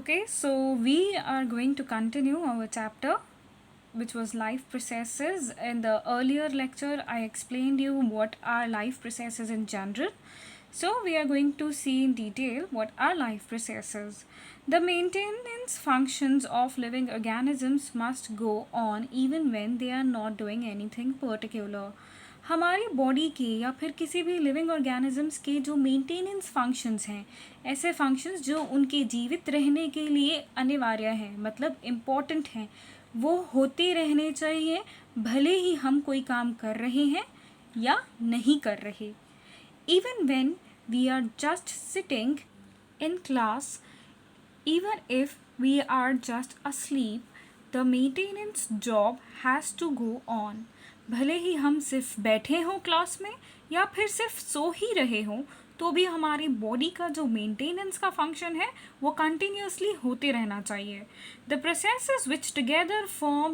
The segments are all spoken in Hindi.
Okay, so we are going to continue our chapter, which was life processes. In the earlier lecture, I explained you what are life processes in general. So we are going to see in detail what are life processes. The maintenance functions of living organisms must go on even when they are not doing anything particular. हमारी बॉडी के या फिर किसी भी लिविंग ऑर्गेनिजम्स के जो मेंटेनेंस फंक्शंस हैं, ऐसे फंक्शंस जो उनके जीवित रहने के लिए अनिवार्य हैं, मतलब इम्पॉर्टेंट हैं, वो होते रहने चाहिए भले ही हम कोई काम कर रहे हैं या नहीं कर रहे. Even when we are just sitting in class, even if we are just asleep, the maintenance job has to go on. भले ही हम सिर्फ बैठे हों क्लास में या फिर सिर्फ सो ही रहे हों, तो भी हमारी बॉडी का जो मेंटेनेंस का फंक्शन है वो कंटिन्यूसली होते रहना चाहिए. The processes which together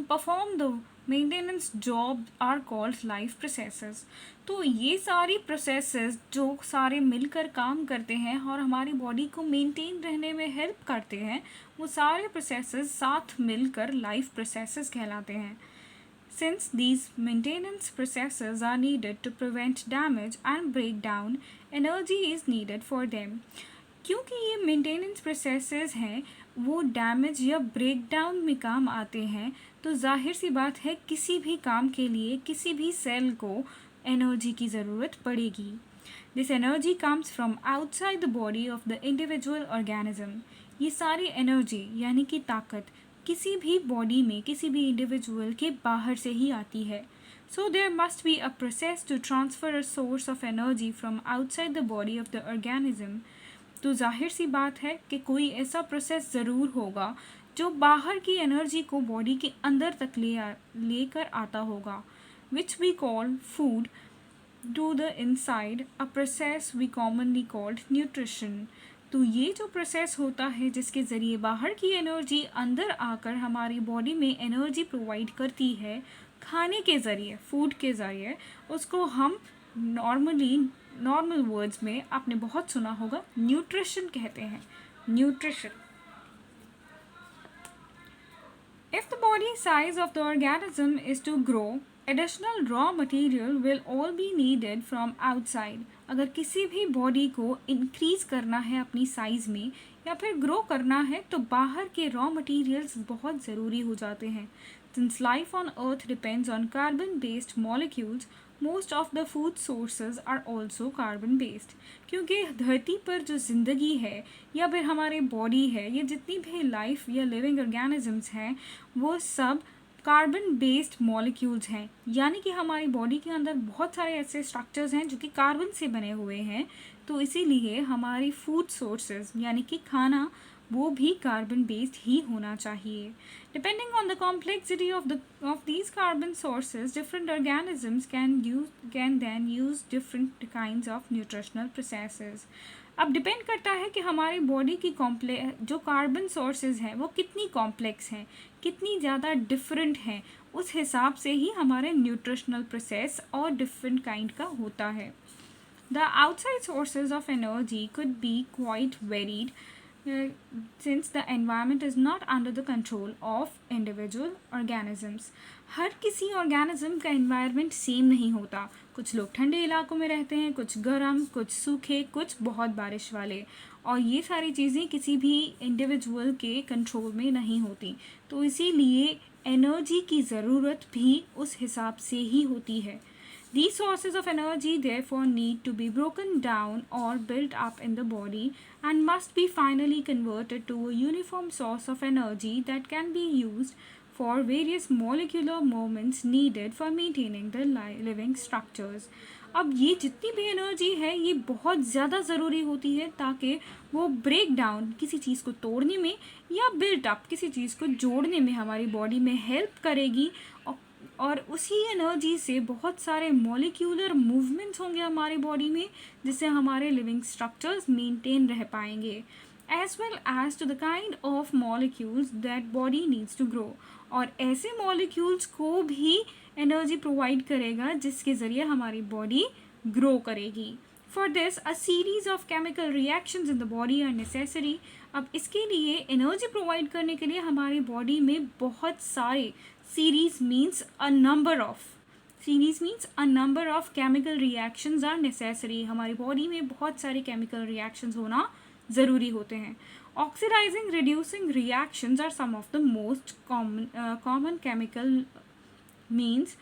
perform the maintenance job are called life processes. तो ये सारी प्रोसेसेस जो सारे मिलकर काम करते हैं और हमारी बॉडी को मेंटेन रहने में हेल्प करते हैं, वो सारे प्रोसेसेस साथ मिलकर लाइफ प्रोसेसेस कहलाते हैं. Since these maintenance processes are needed to prevent damage and breakdown, energy is needed for them. क्योंकि ये मेंटेनेंस प्रोसेसेस हैं वो डैमेज या ब्रेकडाउन में काम आते हैं, तो जाहिर सी बात है किसी भी काम के लिए किसी भी सेल को एनर्जी की ज़रूरत पड़ेगी. This energy comes from outside the body of the individual organism. ये सारी एनर्जी यानी कि ताकत किसी भी बॉडी में किसी भी इंडिविजुअल के बाहर से ही आती है. So there must be a process to transfer a source of energy from outside the body of the organism. तो जाहिर सी बात है कि कोई ऐसा प्रोसेस ज़रूर होगा जो बाहर की एनर्जी को बॉडी के अंदर तक लेकर आता होगा, which we call food to the inside, a process we commonly called nutrition. तो ये जो प्रोसेस होता है जिसके ज़रिए बाहर की एनर्जी अंदर आकर हमारी बॉडी में एनर्जी प्रोवाइड करती है खाने के ज़रिए, फूड के ज़रिए, उसको हम नॉर्मल वर्ड्स में आपने बहुत सुना होगा न्यूट्रिशन कहते हैं. Nutrition. If the body size of the organism is to grow, additional raw material will all be needed from outside. अगर किसी भी बॉडी को इंक्रीज़ करना है अपनी साइज़ में या फिर ग्रो करना है तो बाहर के रॉ मटेरियल्स बहुत ज़रूरी हो जाते हैं. Since life on earth depends on carbon based molecules, most of the food sources are also carbon based. क्योंकि धरती पर जो ज़िंदगी है या फिर हमारे बॉडी है, ये जितनी भी लाइफ या लिविंग ऑर्गेनिजम्स हैं वो सब कार्बन बेस्ड मॉलिक्यूल्स हैं. यानी कि हमारी बॉडी के अंदर बहुत सारे ऐसे स्ट्रक्चर्स हैं जो कि कार्बन से बने हुए हैं. तो इसीलिए हमारी फूड सोर्सेज यानी कि खाना वो भी कार्बन बेस्ड ही होना चाहिए. Depending on the complexity of these carbon sources, different organisms can then use different kinds of nutritional processes. अब डिपेंड करता है कि हमारी बॉडी की जो कार्बन सोर्सेज हैं वो कितनी कॉम्प्लेक्स हैं, कितनी ज़्यादा डिफरेंट हैं, उस हिसाब से ही हमारे न्यूट्रिशनल प्रोसेस और डिफरेंट काइंड का होता है. The outside sources of energy could be quite varied since the environment is not under the control of individual organisms. हर किसी ऑर्गेनिज्म का एनवायरनमेंट सेम नहीं होता. कुछ लोग ठंडे इलाकों में रहते हैं, कुछ गर्म, कुछ सूखे, कुछ बहुत बारिश वाले, और ये सारी चीज़ें किसी भी इंडिविजुअल के कंट्रोल में नहीं होती. तो इसीलिए एनर्जी की ज़रूरत भी उस हिसाब से ही होती है. These sources of energy therefore need to be broken down or built up in the body and must be finally converted to a uniform source of energy that can be used for various molecular movements needed for maintaining the living structures. अब ये जितनी भी एनर्जी है ये बहुत ज़्यादा ज़रूरी होती है ताकि वो ब्रेक डाउन किसी चीज़ को तोड़ने में या बिल्ट अप किसी चीज़ को जोड़ने में हमारी बॉडी में हेल्प करेगी. और उसी एनर्जी से बहुत सारे मॉलिक्यूलर मूवमेंट्स होंगे हमारी बॉडी में जिससे हमारे लिविंग स्ट्रक्चर्स मेंटेन रह पाएंगे, as well as to the kind of molecules that body needs to grow. और ऐसे मॉलिक्यूल्स को भी एनर्जी प्रोवाइड करेगा जिसके ज़रिए हमारी बॉडी ग्रो करेगी. For this, a series of chemical reactions in the body are necessary. अब इसके लिए एनर्जी प्रोवाइड करने के लिए हमारी बॉडी में बहुत सारे series means a number of chemical reactions are necessary. हमारी बॉडी में बहुत सारे केमिकल रिएक्शंस होना ज़रूरी होते हैं। Oxidising reducing reactions are some of the most common chemical means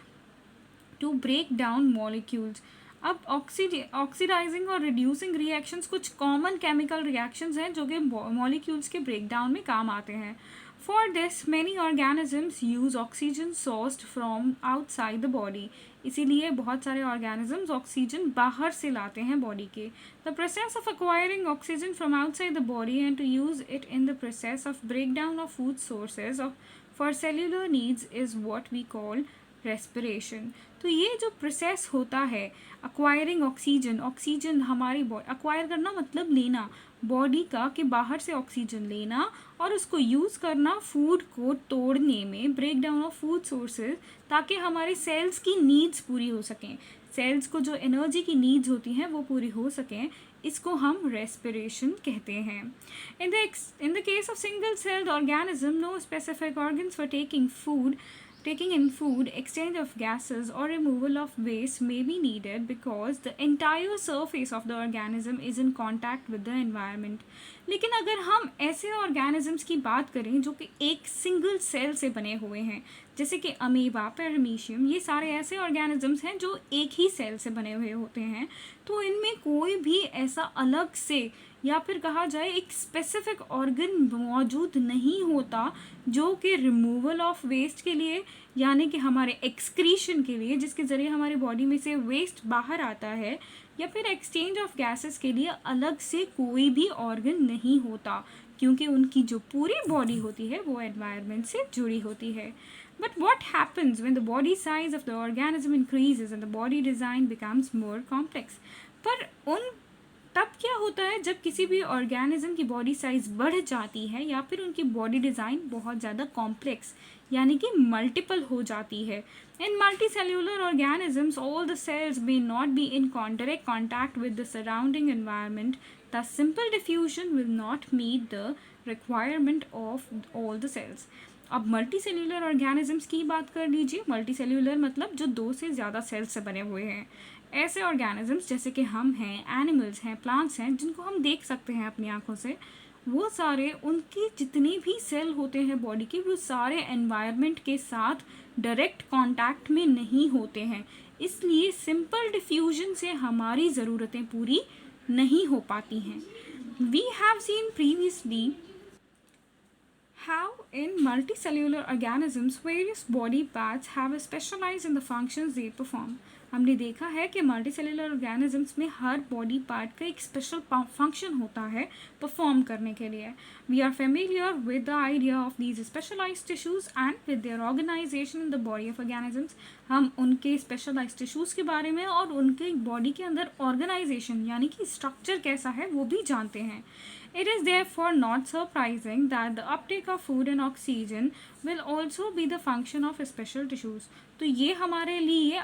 to break down molecules. अब ऑक्सीडाइजिंग और रिड्यूसिंग रिएक्शंस कुछ कॉमन केमिकल रिएक्शंस हैं जो कि मॉलिक्यूल्स के ब्रेकडाउन में काम आते हैं। For this many organisms use oxygen sourced from outside the body. इसीलिए बहुत सारे ऑर्गेनिजम्स ऑक्सीजन बाहर से लाते हैं बॉडी के। The process of acquiring oxygen from outside the body and to use it in the process of breakdown of food sources of for cellular needs is what we call respiration. तो ये जो प्रोसेस होता है एक्वायरिंग ऑक्सीजन हमारी एक्वायर करना मतलब लेना बॉडी का, कि बाहर से ऑक्सीजन लेना और उसको यूज़ करना फूड को तोड़ने में, break down of food sources, ताकि हमारे सेल्स की नीड्स पूरी हो सकें, सेल्स को जो एनर्जी की नीड्स होती हैं वो पूरी हो सकें। इसको हम रेस्पिरेशन कहते हैं। In the case of single celled organism, no specific organs for taking in food, exchange of gases or removal of waste may be needed because the entire surface of the organism is in contact with the environment. लेकिन अगर हम ऐसे ऑर्गेनिजम्स की बात करें जो कि एक सिंगल सेल से बने हुए हैं, जैसे कि अमीबा, पैरामीशियम, ये सारे ऐसे ऑर्गेनिजम्स हैं जो एक ही सेल से बने हुए होते हैं, तो इनमें कोई भी ऐसा अलग से या फिर कहा जाए एक स्पेसिफिक ऑर्गन मौजूद नहीं होता जो कि रिमूवल ऑफ वेस्ट के लिए, यानी कि हमारे एक्सक्रीशन के लिए, जिसके ज़रिए हमारे बॉडी में से वेस्ट बाहर आता है, या फिर एक्सचेंज ऑफ गैसेस के लिए अलग से कोई भी ऑर्गन नहीं होता, क्योंकि उनकी जो पूरी बॉडी होती है वो एनवायरनमेंट से जुड़ी होती है। But what happens when the body size of the organism increases and the body design becomes more complex? पर तब क्या होता है जब किसी भी ऑर्गेनिज्म की बॉडी साइज बढ़ जाती है या फिर उनकी बॉडी डिज़ाइन बहुत ज़्यादा कॉम्प्लेक्स यानी कि मल्टीपल हो जाती है। In multi cellular organisms all the cells may not be in direct contact with the surrounding environment, the simple diffusion will not meet the requirement of all the cells. अब मल्टी सेल्यूलर ऑर्गेनिजम्स की बात कर लीजिए। मल्टी सेल्यूलर मतलब जो 2 से ज़्यादा सेल्स से बने हुए हैं। ऐसे ऑर्गेनिजम्स जैसे कि हम हैं, एनिमल्स हैं, प्लांट्स हैं, जिनको हम देख सकते हैं अपनी आंखों से, वो सारे उनके जितने भी सेल होते हैं बॉडी के, वो सारे एनवायरनमेंट के साथ डायरेक्ट कांटेक्ट में नहीं होते हैं। इसलिए सिंपल डिफ्यूजन से हमारी ज़रूरतें पूरी नहीं हो पाती हैं। We have seen previously how in multicellular organisms various body parts have specialized in the functions they perform. हमने देखा है कि मल्टीसेल्युलर ऑर्गेनिजम्स में हर बॉडी पार्ट का एक स्पेशल फंक्शन होता है परफॉर्म करने के लिए। We are familiar with the idea of these specialised tissues and with their organisation in the body of organisms. हम उनके स्पेशलाइज्ड टिश्यूज़ के बारे में और उनके बॉडी के अंदर ऑर्गेनाइजेशन यानी कि स्ट्रक्चर कैसा है वो भी जानते हैं। It is therefore not surprising that the uptake of food and oxygen will also be the function of special tissues. तो ये हमारे लिए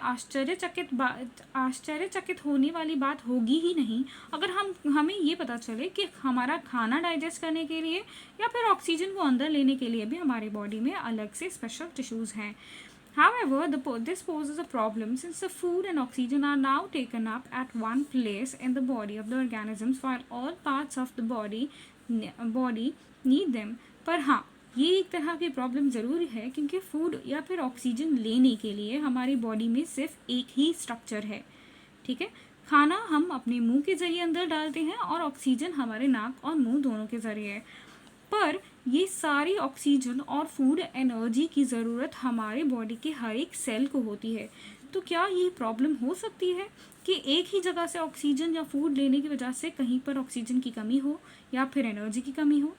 आश्चर्यचकित होने वाली बात होगी ही नहीं अगर हमें ये पता चले कि हमारा खाना डाइजेस्ट करने के लिए या फिर ऑक्सीजन को अंदर लेने के लिए भी हमारी बॉडी में अलग से स्पेशल टिश्यूज़ हैं। However, this poses a problem since the food and oxygen are now taken up at one place in the body of the organisms while all parts of the body need them. पर हाँ, ये एक तरह की प्रॉब्लम ज़रूर है क्योंकि फूड या फिर ऑक्सीजन लेने के लिए हमारी बॉडी में सिर्फ एक ही स्ट्रक्चर है। ठीक है, खाना हम अपने मुंह के ज़रिए अंदर डालते हैं और ऑक्सीजन हमारे नाक और मुंह दोनों के ज़रिए। पर ये सारी ऑक्सीजन और फूड एनर्जी की ज़रूरत हमारे बॉडी के हर एक सेल को होती है। तो क्या ये प्रॉब्लम हो सकती है कि एक ही जगह से ऑक्सीजन या फूड लेने की वजह से कहीं पर ऑक्सीजन की कमी हो या फिर एनर्जी की कमी हो?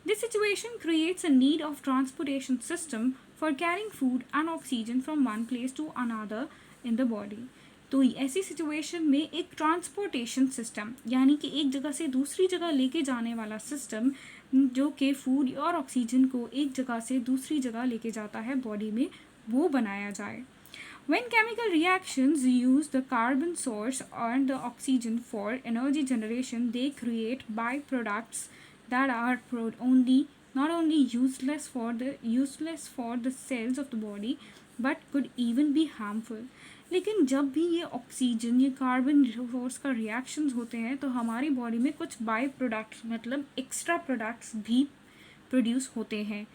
This situation creates a need of transportation system for carrying food and oxygen from one place to another in the body. तो ऐसी सिचुएशन में एक ट्रांसपोर्टेशन सिस्टम यानी कि एक जगह से दूसरी जगह लेके जाने वाला सिस्टम जो कि फूड और ऑक्सीजन को एक जगह से दूसरी जगह लेके जाता है बॉडी में, वो बनाया जाए। When chemical reactions use the carbon source and the oxygen for energy generation, they create byproducts that are only not only useless for the cells of the body but could even be harmful. लेकिन जब भी ये ऑक्सीजन ये कार्बन रिसोर्स का रिएक्शंस होते हैं तो हमारी बॉडी में कुछ बाय प्रोडक्ट्स मतलब एक्स्ट्रा प्रोडक्ट्स भी प्रोड्यूस होते हैं.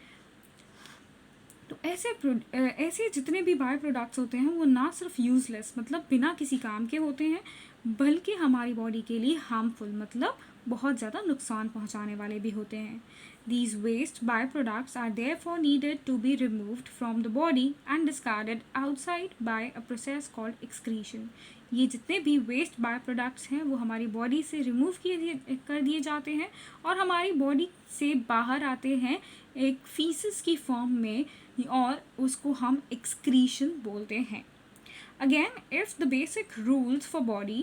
तो ऐसे जितने भी बाय प्रोडक्ट्स होते हैं वो ना सिर्फ यूज़लेस मतलब बिना किसी काम के होते हैं बल्कि हमारी बॉडी के लिए हार्मफुल मतलब बहुत ज़्यादा नुकसान पहुंचाने वाले भी होते हैं. These waste byproducts are therefore needed to be removed from the body and discarded outside by a process called excretion. ये जितने भी वेस्ट बाय प्रोडक्ट्स हैं वो हमारी बॉडी से रिमूव कर दिए जाते हैं और हमारी बॉडी से बाहर आते हैं एक फीसिस की फॉर्म में और उसको हम एक्सक्रीशन बोलते हैं. Again, if the basic rules for body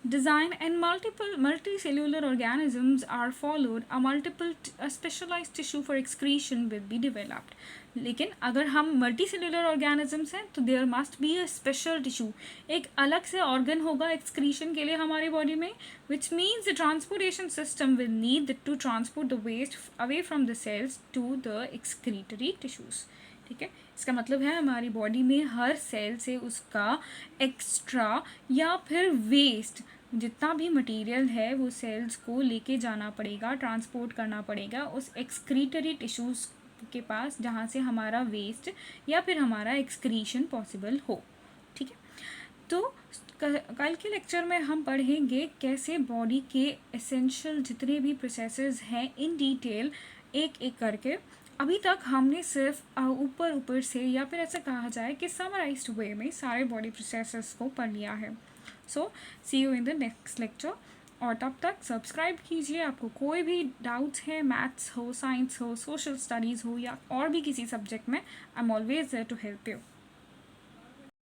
design and multicellular organisms are followed, a specialized tissue for excretion will be developed. लेकिन अगर हम मल्टीसेल्यूलर ऑर्गेनिजम्स हैं तो there must be a special tissue, एक अलग से ऑर्गन होगा एक्सक्रीशन के लिए हमारी बॉडी में, which means the transportation system will need to transport the waste away from the cells to the excretory tissues. ठीक है, इसका मतलब है हमारी बॉडी में हर सेल से उसका एक्स्ट्रा या फिर वेस्ट जितना भी मटेरियल है वो सेल्स को लेके जाना पड़ेगा, ट्रांसपोर्ट करना पड़ेगा उस एक्सक्रीटरी टिश्यूज़ के पास जहाँ से हमारा वेस्ट या फिर हमारा एक्सक्रीशन पॉसिबल हो. ठीक है, तो कल के लेक्चर में हम पढ़ेंगे कैसे बॉडी के एसेंशियल जितने भी प्रोसेसेस हैं इन डिटेल एक एक करके. अभी तक हमने सिर्फ ऊपर से या फिर ऐसा कहा जाए कि समराइज्ड वे में सारे बॉडी प्रोसेसेस को पढ़ लिया है. So see you in the next lecture. और तब तक सब्सक्राइब कीजिए. आपको कोई भी डाउट्स है, मैथ्स हो, साइंस हो, सोशल स्टडीज़ हो या और भी किसी सब्जेक्ट में, I am always there to help you.